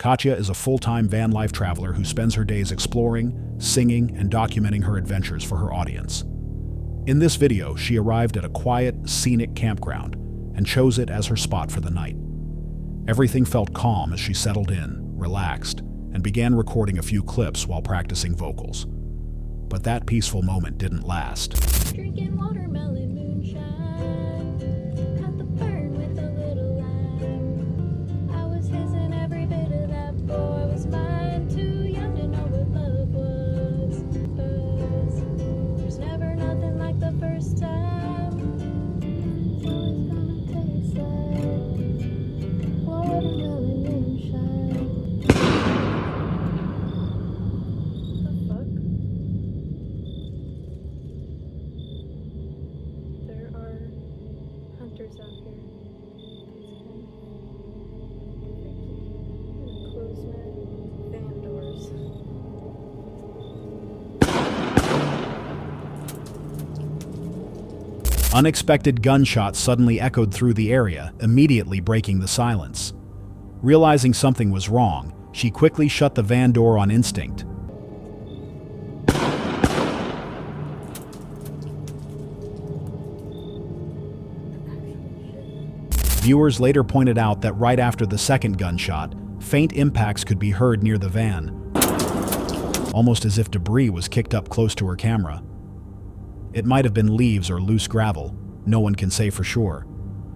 Katya is a full-time van life traveler who spends her days exploring, singing, and documenting her adventures for her audience. In this video, she arrived at a quiet, scenic campground and chose it as her spot for the night. Everything felt calm as she settled in, relaxed, and began recording a few clips while practicing vocals. But that peaceful moment didn't last. Drinking watermelon moonshine, got the burn with a little lime. I was his and every bit of that boy was mine. Too young to know what love was. 'Cause there's never nothing like the first time. It's always gonna taste like watermelon moonshine. The fuck? There are hunters out here. I'm gonna close my van doors. Unexpected gunshots suddenly echoed through the area, immediately breaking the silence. Realizing something was wrong, she quickly shut the van door on instinct. Viewers later pointed out that right after the second gunshot, faint impacts could be heard near the van, almost as if debris was kicked up close to her camera. It might have been leaves or loose gravel, no one can say for sure,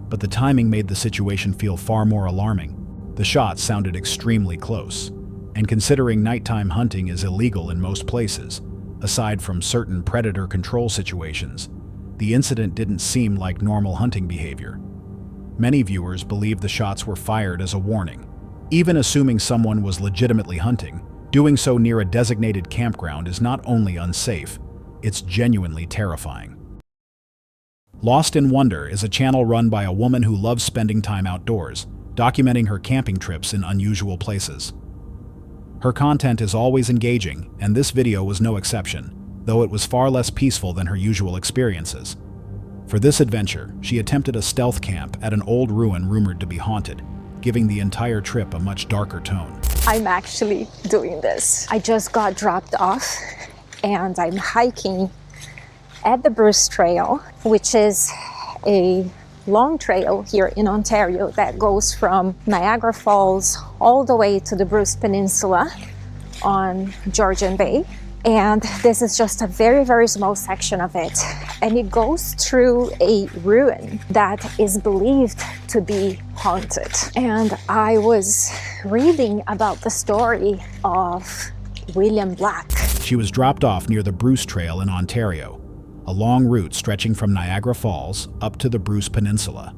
but the timing made the situation feel far more alarming. The shots sounded extremely close, and considering nighttime hunting is illegal in most places, aside from certain predator control situations, the incident didn't seem like normal hunting behavior. Many viewers believe the shots were fired as a warning. Even assuming someone was legitimately hunting, doing so near a designated campground is not only unsafe, it's genuinely terrifying. Lost in Wonder is a channel run by a woman who loves spending time outdoors, documenting her camping trips in unusual places. Her content is always engaging, and this video was no exception, though it was far less peaceful than her usual experiences. For this adventure, she attempted a stealth camp at an old ruin rumored to be haunted, giving the entire trip a much darker tone. I'm actually doing this. I just got dropped off and I'm hiking at the Bruce Trail, which is a long trail here in Ontario that goes from Niagara Falls all the way to the Bruce Peninsula on Georgian Bay. And this is just a very, very small section of it. And it goes through a ruin that is believed to be haunted. And I was reading about the story of William Black. She was dropped off near the Bruce Trail in Ontario, a long route stretching from Niagara Falls up to the Bruce Peninsula.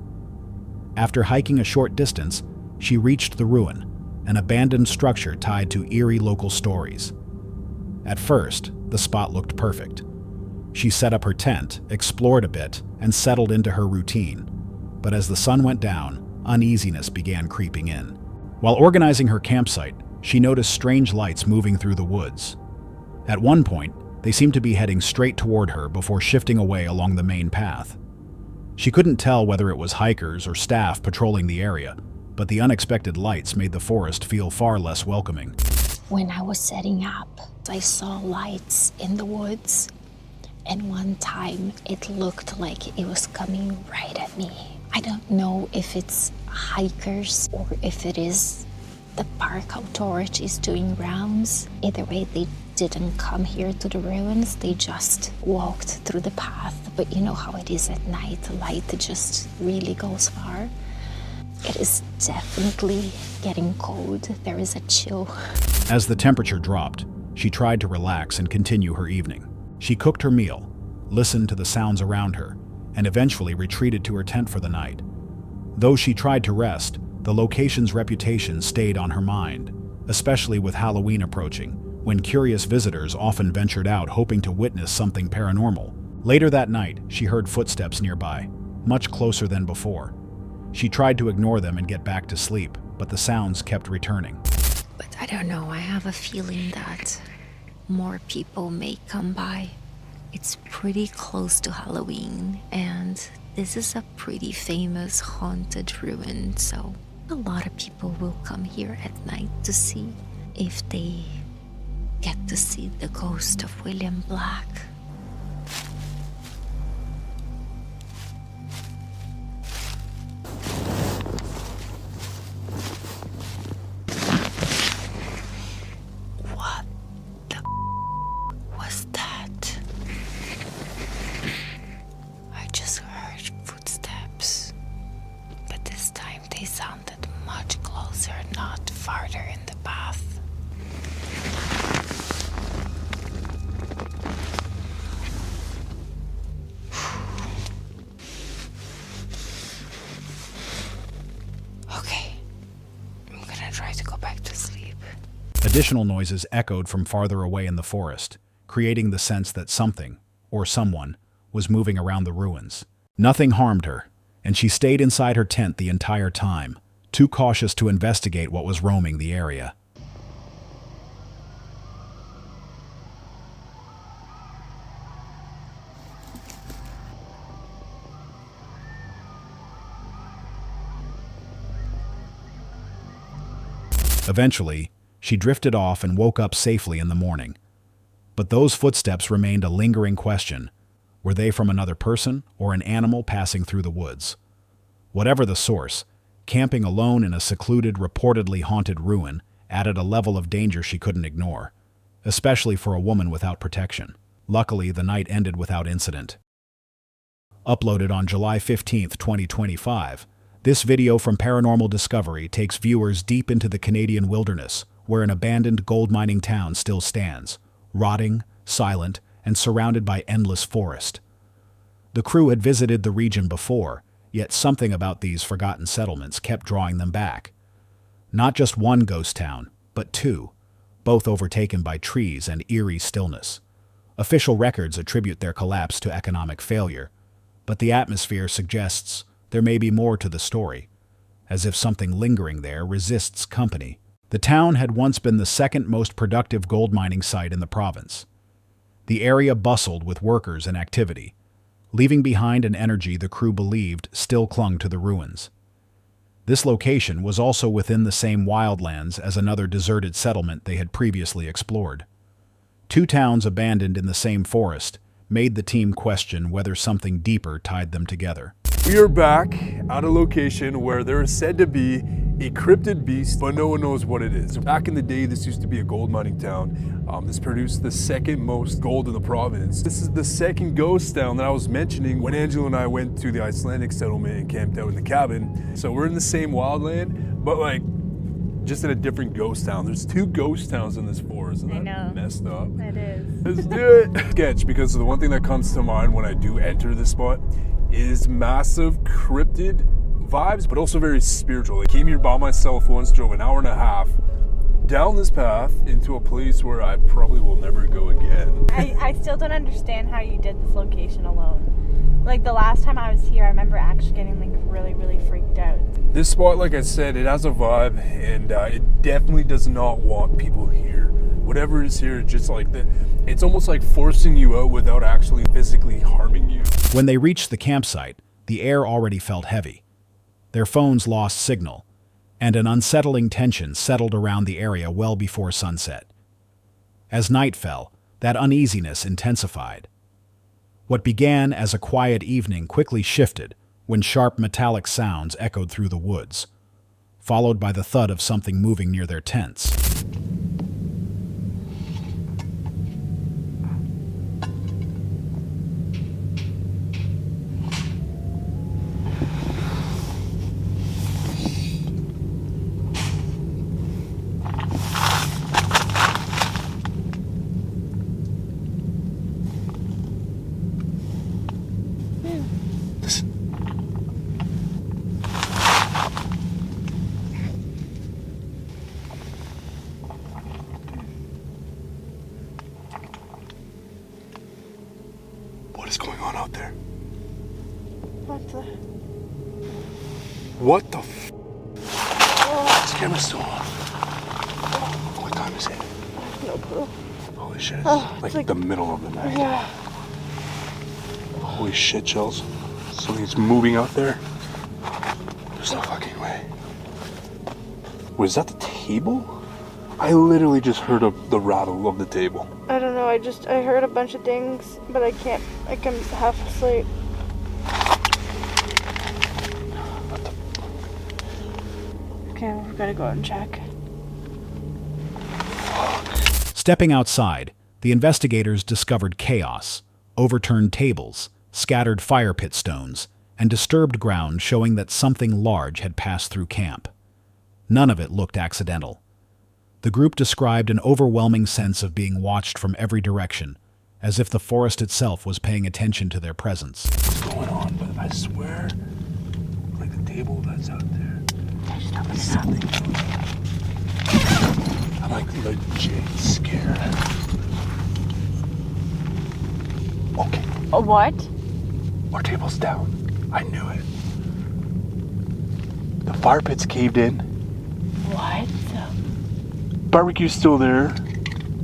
After hiking a short distance, she reached the ruin, an abandoned structure tied to eerie local stories. At first, the spot looked perfect. She set up her tent, explored a bit, and settled into her routine. But as the sun went down, uneasiness began creeping in. While organizing her campsite, she noticed strange lights moving through the woods. At one point, they seemed to be heading straight toward her before shifting away along the main path. She couldn't tell whether it was hikers or staff patrolling the area, but the unexpected lights made the forest feel far less welcoming. When I was setting up, I saw lights in the woods, and one time it looked like it was coming right at me. I don't know if it's hikers or if it is the park authorities doing rounds. Either way, they didn't come here to the ruins, they just walked through the path. But you know how it is at night, the light just really goes far. It is definitely getting cold. There is a chill. As the temperature dropped, she tried to relax and continue her evening. She cooked her meal, listened to the sounds around her, and eventually retreated to her tent for the night. Though she tried to rest, the location's reputation stayed on her mind, especially with Halloween approaching, when curious visitors often ventured out hoping to witness something paranormal. Later that night, she heard footsteps nearby, much closer than before. She tried to ignore them and get back to sleep, but the sounds kept returning. But I don't know, I have a feeling that more people may come by. It's pretty close to Halloween, and this is a pretty famous haunted ruin, so A lot of people will come here at night to see if they get to see the ghost of William Black. What the was that? I just heard footsteps, but this time they sounded much closer, not farther in the path. Okay, I'm gonna try to go back to sleep. Additional noises echoed from farther away in the forest, creating the sense that something, or someone, was moving around the ruins. Nothing harmed her, and she stayed inside her tent the entire time, too cautious to investigate what was roaming the area. Eventually, she drifted off and woke up safely in the morning. But those footsteps remained a lingering question. Were they from another person or an animal passing through the woods? Whatever the source, camping alone in a secluded, reportedly haunted ruin added a level of danger she couldn't ignore, especially for a woman without protection. Luckily, the night ended without incident. Uploaded on July 15, 2025, this video from Paranormal Discovery takes viewers deep into the Canadian wilderness, where an abandoned gold mining town still stands, rotting, silent, and surrounded by endless forest. The crew had visited the region before, yet something about these forgotten settlements kept drawing them back. Not just one ghost town, but two, both overtaken by trees and eerie stillness. Official records attribute their collapse to economic failure, but the atmosphere suggests there may be more to the story, as if something lingering there resists company. The town had once been the second most productive gold mining site in the province. The area bustled with workers and activity, leaving behind an energy the crew believed still clung to the ruins. This location was also within the same wildlands as another deserted settlement they had previously explored. Two towns abandoned in the same forest made the team question whether something deeper tied them together. We are back at a location where there is said to be a cryptid beast, but no one knows what it is. Back in the day, this used to be a gold mining town. This produced the second most gold in the province. This is the second ghost town that I was mentioning when Angela and I went to the Icelandic settlement and camped out in the cabin. So we're in the same wildland, but like just in a different ghost town. There's two ghost towns in this forest. Isn't that messed up? It is. Let's do it. Sketch, because the one thing that comes to mind when I do enter this spot is massive cryptid vibes, but also very spiritual. I came here by myself once, drove an hour and a half down this path into a place where I probably will never go again. I still don't understand how you did this location alone. Like the last time I was here, I remember actually getting like really, really freaked out. This spot, like I said, it has a vibe, and it definitely does not want people here. Whatever is here, just like that, it's almost like forcing you out without actually physically harming you. When they reached the campsite, the air already felt heavy. Their phones lost signal, and an unsettling tension settled around the area well before sunset. As night fell, that uneasiness intensified. What began as a quiet evening quickly shifted when sharp metallic sounds echoed through the woods, followed by the thud of something moving near their tents. What is going on out there? What the? What the f? This camera's still on. What time is it? No clue. Holy shit, it's like the middle of the night. Yeah. Holy shit, Chills. Something's moving out there. There's no fucking way. Was that the table? I literally just heard the rattle of the table. I don't know, I heard a bunch of things, but I'm half asleep. Okay, we're gonna go out and check. Stepping outside, the investigators discovered chaos, overturned tables, scattered fire pit stones, and disturbed ground showing that something large had passed through camp. None of it looked accidental. The group described an overwhelming sense of being watched from every direction, as if the forest itself was paying attention to their presence. What's going on? But I swear, like the table that's out there, there's something. I'm like legit scared. Okay. What? Our table's down. I knew it. The fire pit's caved in. What? Barbecue's still there.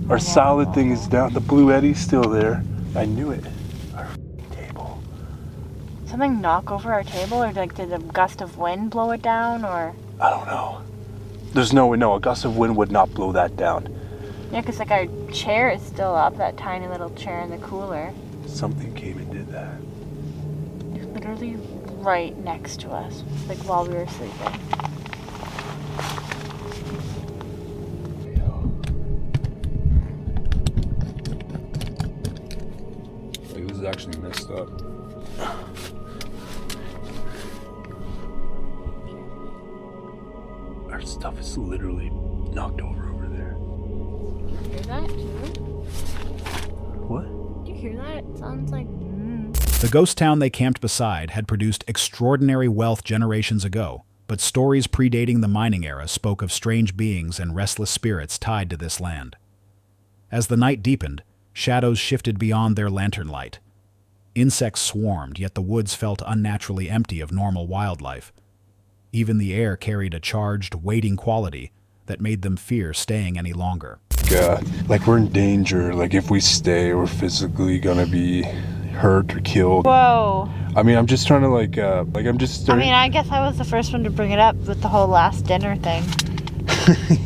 Our salad thing is down. The Blue Eddy's still there. I knew it. Our table. Something knock over our table, or like did a gust of wind blow it down, or? I don't know. There's no way. No, a gust of wind would not blow that down. Yeah, because like our chair is still up, that tiny little chair in the cooler. Something came and did that. It was literally right next to us, like while we were sleeping. Like, this is actually messed up. Our stuff is literally knocked over there. You hear that too? What? Do you hear that? It sounds like. The ghost town they camped beside had produced extraordinary wealth generations ago, but stories predating the mining era spoke of strange beings and restless spirits tied to this land. As the night deepened, shadows shifted beyond their lantern light. Insects swarmed, yet the woods felt unnaturally empty of normal wildlife. Even the air carried a charged, waiting quality that made them fear staying any longer. God, like we're in danger. Like if we stay, we're physically gonna be hurt or killed. Whoa. I mean, I'm just trying to I'm just starting. I guess I was the first one to bring it up with the whole last dinner thing.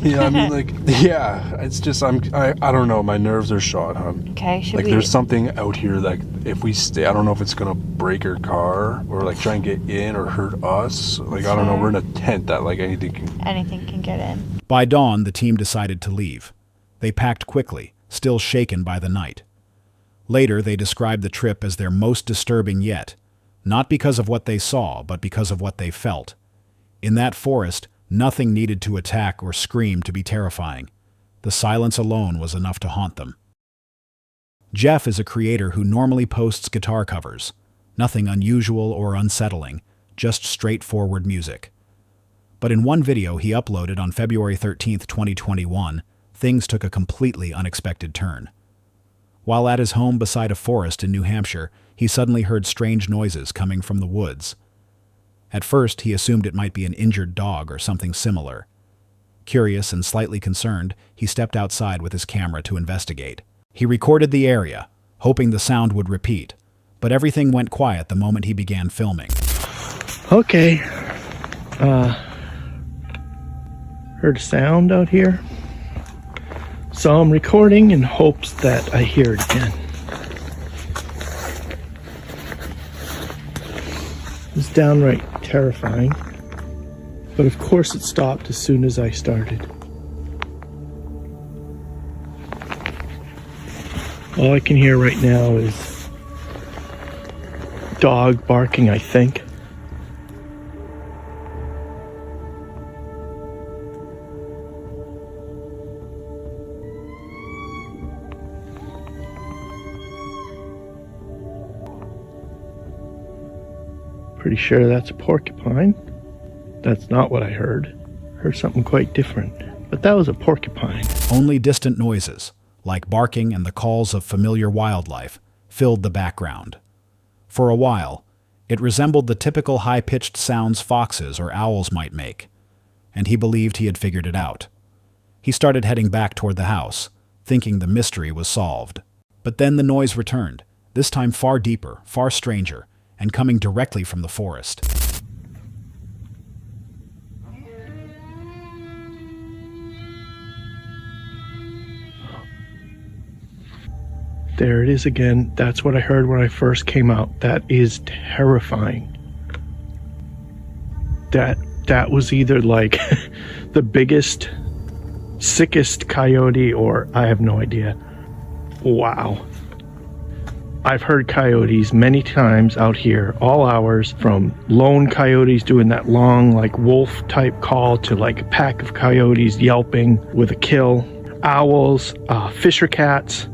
Yeah, I mean, yeah, it's just, I don't know, my nerves are shot, hon. Okay, should we? There's something out here, like, if we stay, I don't know if it's gonna break our car, or, like, try and get in, or hurt us. Like, I don't know, we're in a tent that, like, anything can get in. By dawn, the team decided to leave. They packed quickly, still shaken by the night. Later, they described the trip as their most disturbing yet, not because of what they saw, but because of what they felt. In that forest, nothing needed to attack or scream to be terrifying. The silence alone was enough to haunt them. Jeff is a creator who normally posts guitar covers. Nothing unusual or unsettling, just straightforward music. But in one video he uploaded on February 13th, 2021, things took a completely unexpected turn. While at his home beside a forest in New Hampshire, he suddenly heard strange noises coming from the woods. At first, he assumed it might be an injured dog or something similar. Curious and slightly concerned, he stepped outside with his camera to investigate. He recorded the area, hoping the sound would repeat, but everything went quiet the moment he began filming. Okay. Heard a sound out here. So I'm recording in hopes that I hear it again. It's downright terrifying, but of course it stopped as soon as I started. All I can hear right now is dog barking, I think. Pretty sure that's a porcupine. That's not what I heard. Heard something quite different, but that was a porcupine. Only distant noises, like barking and the calls of familiar wildlife, filled the background. For a while, it resembled the typical high-pitched sounds foxes or owls might make, and he believed he had figured it out. He started heading back toward the house, thinking the mystery was solved. But then the noise returned, this time far deeper, far stranger, and coming directly from the forest. There it is again. That's what I heard when I first came out. That is terrifying. That was either like the biggest, sickest coyote, or I have no idea. Wow. I've heard coyotes many times out here, all hours, from lone coyotes doing that long, like wolf type call to like a pack of coyotes yelping with a kill. Owls, fisher cats,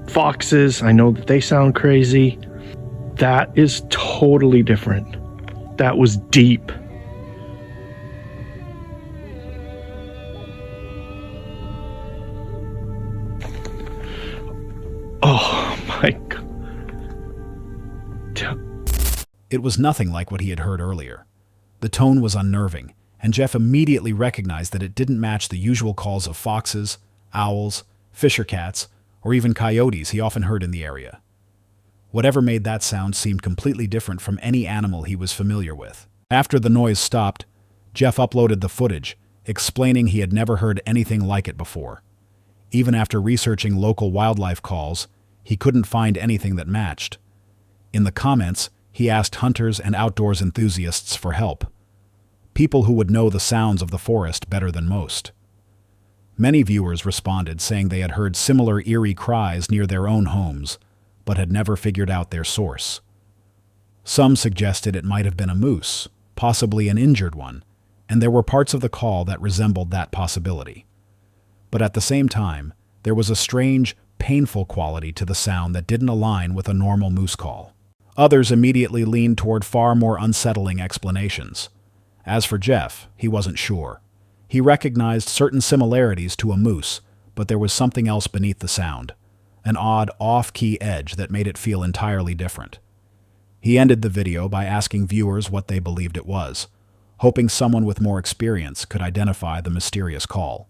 foxes. I know that they sound crazy. That is totally different. That was deep. Oh my God. It was nothing like what he had heard earlier. The tone was unnerving, and Jeff immediately recognized that it didn't match the usual calls of foxes, owls, fisher cats, or even coyotes he often heard in the area. Whatever made that sound seemed completely different from any animal he was familiar with. After the noise stopped, Jeff uploaded the footage, explaining he had never heard anything like it before. Even after researching local wildlife calls, he couldn't find anything that matched. In the comments, he asked hunters and outdoors enthusiasts for help, people who would know the sounds of the forest better than most. Many viewers responded saying they had heard similar eerie cries near their own homes, but had never figured out their source. Some suggested it might have been a moose, possibly an injured one, and there were parts of the call that resembled that possibility. But at the same time, there was a strange, painful quality to the sound that didn't align with a normal moose call. Others immediately leaned toward far more unsettling explanations. As for Jeff, he wasn't sure. He recognized certain similarities to a moose, but there was something else beneath the sound, an odd off-key edge that made it feel entirely different. He ended the video by asking viewers what they believed it was, hoping someone with more experience could identify the mysterious call.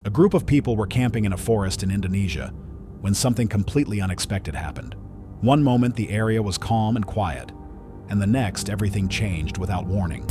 A group of people were camping in a forest in Indonesia when something completely unexpected happened. One moment the area was calm and quiet, and the next everything changed without warning.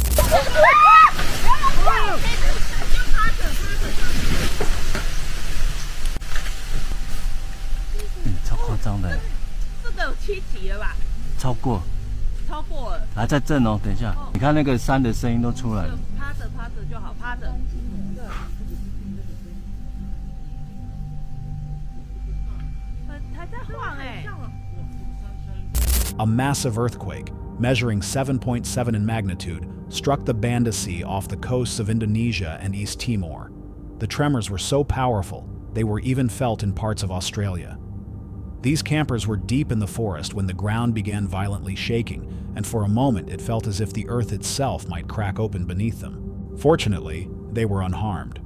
A massive earthquake, measuring 7.7 in magnitude, struck the Banda Sea off the coasts of Indonesia and East Timor. The tremors were so powerful, they were even felt in parts of Australia. These campers were deep in the forest when the ground began violently shaking, and for a moment it felt as if the earth itself might crack open beneath them. Fortunately, they were unharmed.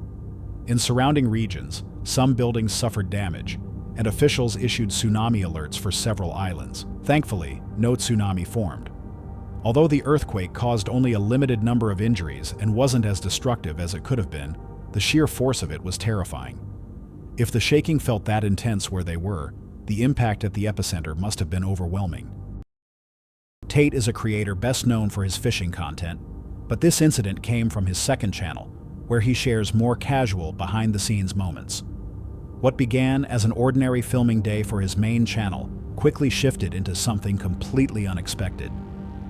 In surrounding regions, some buildings suffered damage, and officials issued tsunami alerts for several islands. Thankfully, no tsunami formed. Although the earthquake caused only a limited number of injuries and wasn't as destructive as it could have been, the sheer force of it was terrifying. If the shaking felt that intense where they were, the impact at the epicenter must have been overwhelming. Tate is a creator best known for his fishing content, but this incident came from his second channel, where he shares more casual, behind-the-scenes moments. What began as an ordinary filming day for his main channel quickly shifted into something completely unexpected.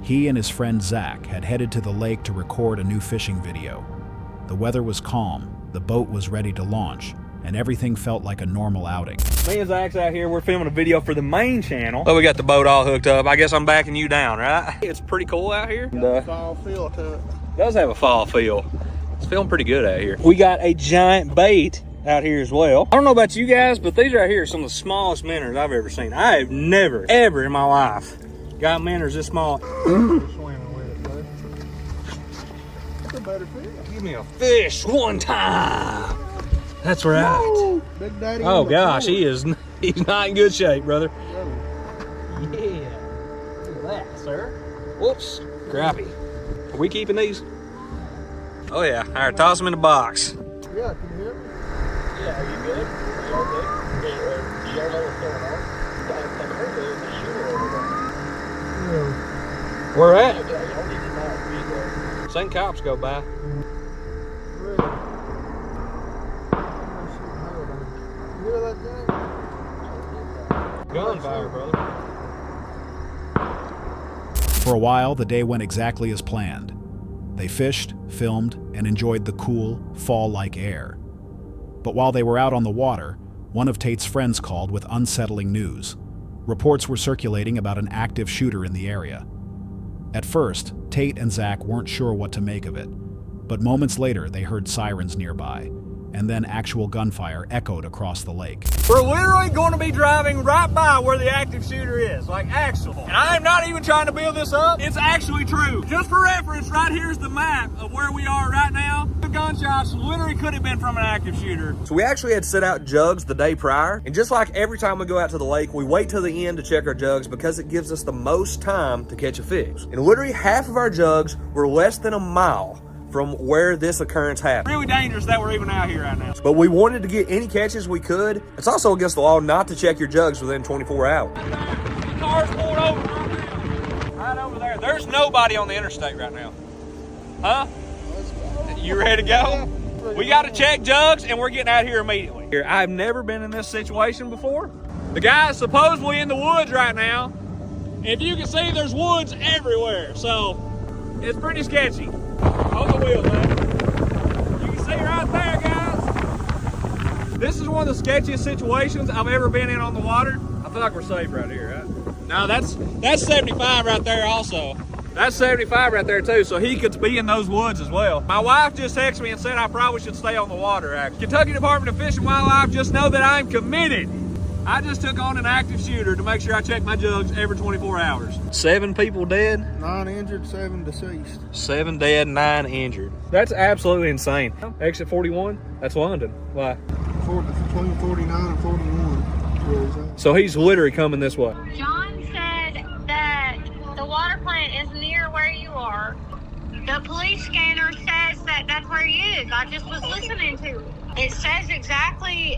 He and his friend Zach had headed to the lake to record a new fishing video. The weather was calm, the boat was ready to launch, and everything felt like a normal outing. Me and Zach's out here, we're filming a video for the main channel. But we got the boat all hooked up. I guess I'm backing you down, right? It's pretty cool out here. Fall feel to it. Does have a fall feel. It's feeling pretty good out here. We got a giant bait out here as well. I don't know about you guys, but these right here are some of the smallest minnows I've ever seen. I have never, ever in my life got minnows this small. Give me a fish one time. That's right. Woo! Big Daddy. Oh gosh, he's not in good shape, brother. Yeah. Look at that, sir. Whoops. Crappie. Are we keeping these? Oh yeah. All right, toss them in the box. Yeah, can you hear me? Yeah, are you good? Are you all good? Do you know what's going on? I've heard there's a shooter over there. Where at? Seen cops go by. You hear that thing? fire, brother. For a while, the day went exactly as planned. They fished, filmed, and enjoyed the cool, fall-like air. But while they were out on the water, one of Tate's friends called with unsettling news. Reports were circulating about an active shooter in the area. At first, Tate and Zach weren't sure what to make of it, but moments later they heard sirens nearby, and then actual gunfire echoed across the lake. We're literally going to be driving right by where the active shooter is, like actual. And I'm not even trying to build this up. It's actually true. Just for reference, right here's the map of where we are right now. The gunshots literally could have been from an active shooter. So we actually had set out jugs the day prior. And just like every time we go out to the lake, we wait till the end to check our jugs because it gives us the most time to catch a fish. And literally half of our jugs were less than a mile from where this occurrence happened. Really dangerous that we're even out here right now. But we wanted to get any catches we could. It's also against the law not to check your jugs within 24 hours. The car's pulled over right now. Right over there. There's nobody on the interstate right now. Huh? You ready to go? We got to check jugs and we're getting out here immediately. I've never been in this situation before. The guy's supposedly in the woods right now. If you can see, there's woods everywhere. So it's pretty sketchy. On the wheel, man. You can see right there, guys. This is one of the sketchiest situations I've ever been in on the water. I feel like we're safe right here, right? No, that's 75 right there also. That's 75 right there too, so he could be in those woods as well. My wife just texted me and said I probably should stay on the water, actually. Kentucky Department of Fish and Wildlife, just know that I'm committed. I just took on an active shooter to make sure I check my jugs every 24 hours. 7 people dead. 9 injured, 7 deceased. 7 dead, 9 injured. That's absolutely insane. Exit 41, that's London. Why? Between 49 and 41. So he's literally coming this way. John said that the water plant is near where you are. The police scanner says that that's where he is. I just was listening to it. It says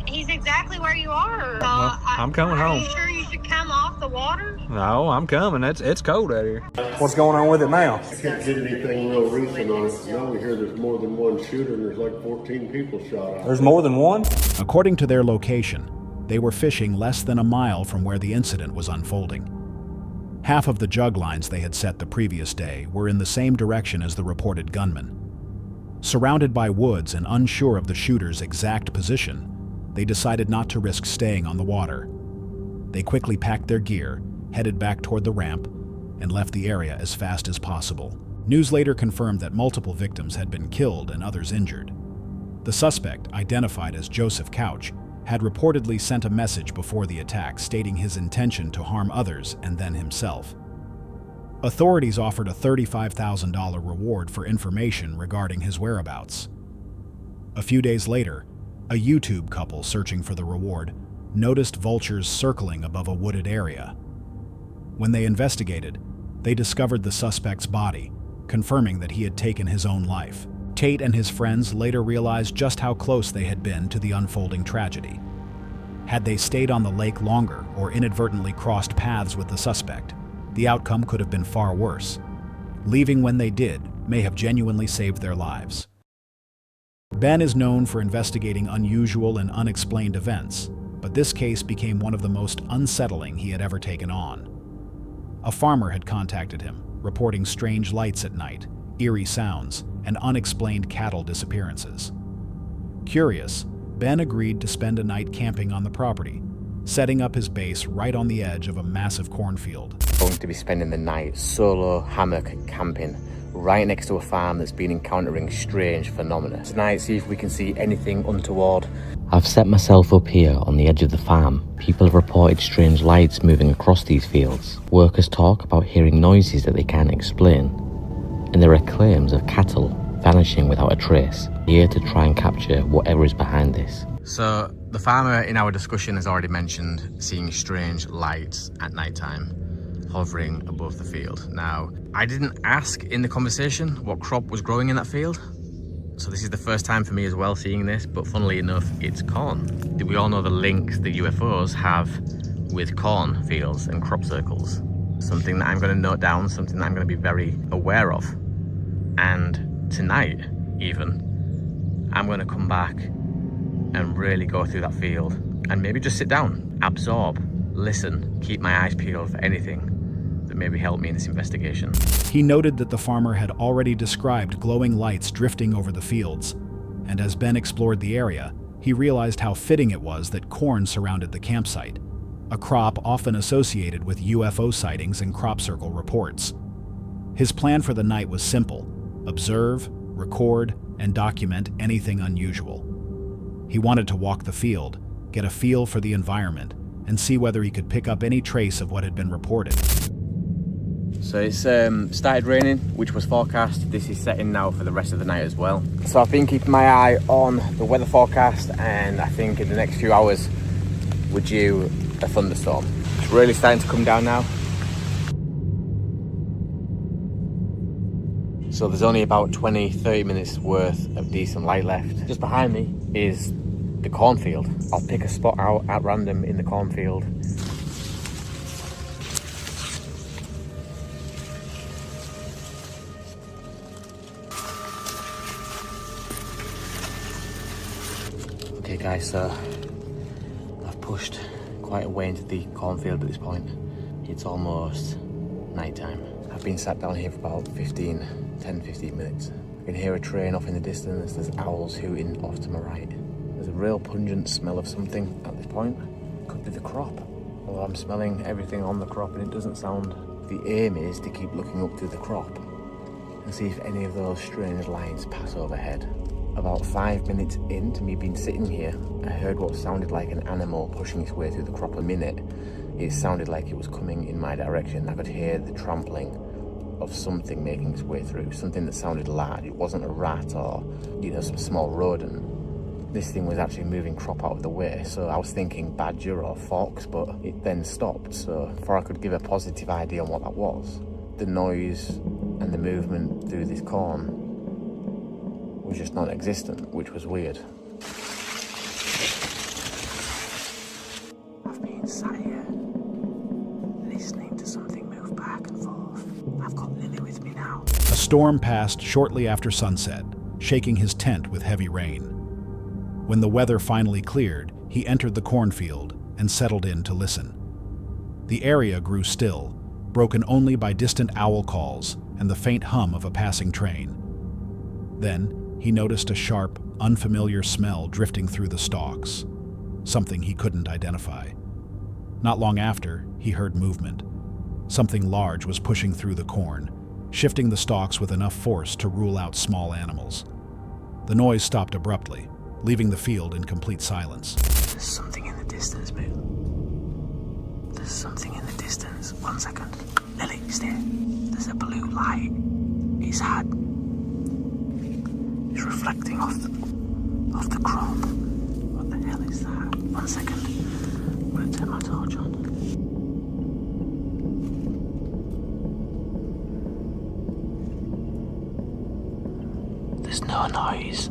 he's exactly where you are. Well, I'm coming home. Are you sure you should come off the water? No, I'm coming. It's cold out here. What's going on with it now? I can't get anything real recent on it. Now we hear there's more than one shooter and there's like 14 people shot out. There's more than one? According to their location, they were fishing less than a mile from where the incident was unfolding. Half of the jug lines they had set the previous day were in the same direction as the reported gunman. Surrounded by woods and unsure of the shooter's exact position, they decided not to risk staying on the water. They quickly packed their gear, headed back toward the ramp, and left the area as fast as possible. News later confirmed that multiple victims had been killed and others injured. The suspect, identified as Joseph Couch, had reportedly sent a message before the attack stating his intention to harm others and then himself. Authorities offered a $35,000 reward for information regarding his whereabouts. A few days later, a YouTube couple searching for the reward noticed vultures circling above a wooded area. When they investigated, they discovered the suspect's body, confirming that he had taken his own life. Tate and his friends later realized just how close they had been to the unfolding tragedy. Had they stayed on the lake longer or inadvertently crossed paths with the suspect, the outcome could have been far worse. Leaving when they did may have genuinely saved their lives. Ben is known for investigating unusual and unexplained events, but this case became one of the most unsettling he had ever taken on. A farmer had contacted him, reporting strange lights at night, eerie sounds, and unexplained cattle disappearances. Curious, Ben agreed to spend a night camping on the property, setting up his base right on the edge of a massive cornfield. Going to be spending the night solo hammock camping right next to a farm that's been encountering strange phenomena. Tonight, see if we can see anything untoward. I've set myself up here on the edge of the farm. People have reported strange lights moving across these fields. Workers talk about hearing noises that they can't explain. And there are claims of cattle vanishing without a trace. Here to try and capture whatever is behind this. So, the farmer in our discussion has already mentioned seeing strange lights at night time hovering above the field. Now, I didn't ask in the conversation what crop was growing in that field, so this is the first time for me as well seeing this, but funnily enough, it's corn. We all know the links the UFOs have with corn fields and crop circles. Something that I'm going to note down, something that I'm going to be very aware of. And tonight, even, I'm going to come back and really go through that field and maybe just sit down, absorb listen, keep my eyes peeled for anything that maybe help me in this investigation. He noted that the farmer had already described glowing lights drifting over the fields, and as Ben explored the area, he realized how fitting it was that corn surrounded the campsite, a crop often associated with UFO sightings and crop circle reports. His plan for the night was simple: observe, record, and document anything unusual. He wanted to walk the field, get a feel for the environment, and see whether he could pick up any trace of what had been reported. So it's started raining, which was forecast. This is setting now for the rest of the night as well. So I've been keeping my eye on the weather forecast, and I think in the next few hours we're due a thunderstorm. It's really starting to come down now. So there's only about 20-30 minutes worth of decent light left. Just behind me is the cornfield. I'll pick a spot out at random in the cornfield. Okay guys, so I've pushed quite a way into the cornfield at this point. It's almost nighttime. I've been sat down here for about 10-15 minutes. I can hear a train off in the distance. There's owls hooting off to my right. There's a real pungent smell of something at this point. Could be the crop. Although I'm smelling everything on the crop and it doesn't sound. The aim is to keep looking up to the crop and see if any of those strange lights pass overhead. About 5 minutes into me being sitting here, I heard what sounded like an animal pushing its way through the crop. A minute, it sounded like it was coming in my direction. I could hear the trampling of something making its way through, something that sounded large. It wasn't a rat or, some small rodent. This thing was actually moving crop out of the way, so I was thinking badger or fox, but it then stopped. So before I could give a positive idea on what that was, the noise and the movement through this corn was just non-existent, which was weird. I've been sat here listening to something move back and forth. I've got Lily with me now. A storm passed shortly after sunset, shaking his tent with heavy rain. When the weather finally cleared, he entered the cornfield and settled in to listen. The area grew still, broken only by distant owl calls and the faint hum of a passing train. Then, he noticed a sharp, unfamiliar smell drifting through the stalks, something he couldn't identify. Not long after, he heard movement. Something large was pushing through the corn, shifting the stalks with enough force to rule out small animals. The noise stopped abruptly, leaving the field in complete silence. There's something in the distance, mate. There's something in the distance. 1 second. Lily, stay. There's a blue light. It's reflecting off the crop. What the hell is that? 1 second. I'm gonna turn my torch on. There's no noise.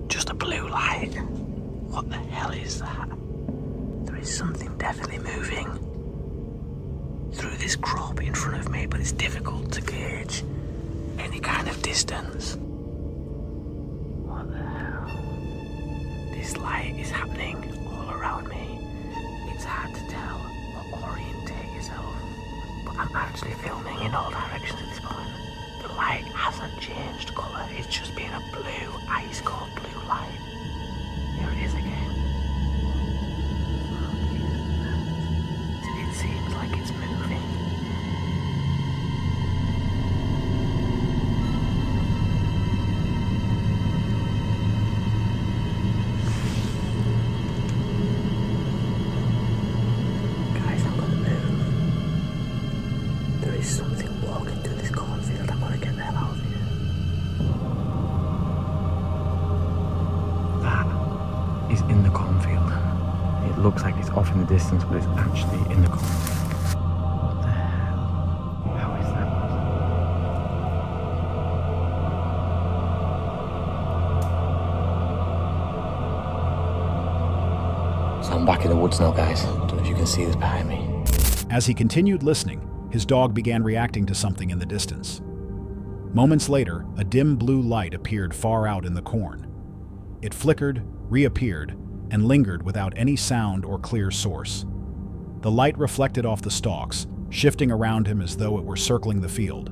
Just a blue light. What the hell is that? There is something definitely moving through this crop in front of me, but it's difficult to gauge any kind of distance. What the hell? This light is happening all around me. It's hard to tell or orientate yourself, but I'm actually filming in all directions at this point. The light hasn't changed colour, it's just been a blue, ice cold blue light. Here it is again. It seems like it's moving. Guys, I'm gonna move. There is something walking through this cornfield. I'm gonna get the hell out of here. That is in the cornfield. It looks like it's off in the distance, but it's actually in the cornfield. What the hell? How is that? So I'm back in the woods now, guys. Don't know if you can see this behind me. As he continued listening, his dog began reacting to something in the distance. Moments later, a dim blue light appeared far out in the corn. It flickered, reappeared, and lingered without any sound or clear source. The light reflected off the stalks, shifting around him as though it were circling the field.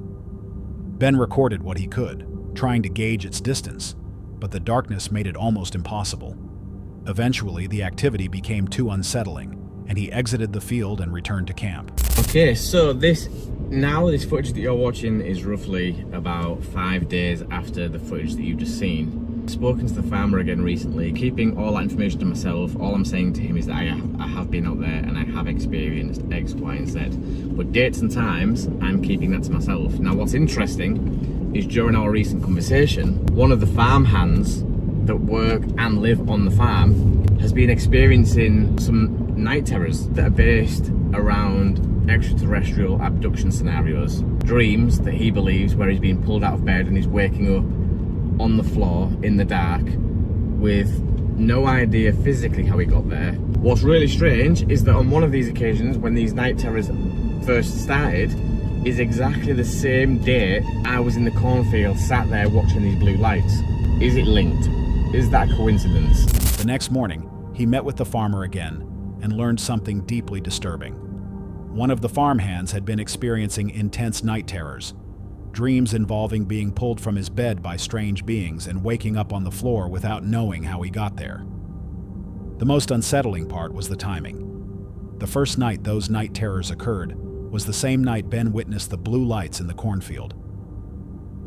Ben recorded what he could, trying to gauge its distance, but the darkness made it almost impossible. Eventually, the activity became too unsettling, and he exited the field and returned to camp. Okay, so this footage that you're watching is roughly about 5 days after the footage that you've just seen. I've spoken to the farmer again recently, keeping all that information to myself. All I'm saying to him is that I have been out there and I have experienced X, Y, and Z. But dates and times, I'm keeping that to myself. Now, what's interesting is during our recent conversation, one of the farm hands that work and live on the farm has been experiencing some night terrors that are based around extraterrestrial abduction scenarios. Dreams that he believes where he's being pulled out of bed and he's waking up on the floor in the dark with no idea physically how he got there. What's really strange is that on one of these occasions when these night terrors first started is exactly the same day I was in the cornfield sat there watching these blue lights. Is it linked? Is that a coincidence? The next morning, he met with the farmer again and learned something deeply disturbing. One of the farmhands had been experiencing intense night terrors, dreams involving being pulled from his bed by strange beings and waking up on the floor without knowing how he got there. The most unsettling part was the timing. The first night those night terrors occurred was the same night Ben witnessed the blue lights in the cornfield.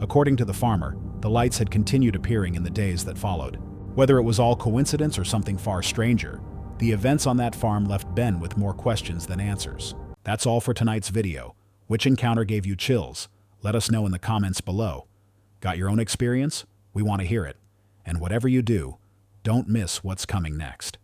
According to the farmer, the lights had continued appearing in the days that followed. Whether it was all coincidence or something far stranger, the events on that farm left Ben with more questions than answers. That's all for tonight's video. Which encounter gave you chills? Let us know in the comments below. Got your own experience? We want to hear it. And whatever you do, don't miss what's coming next.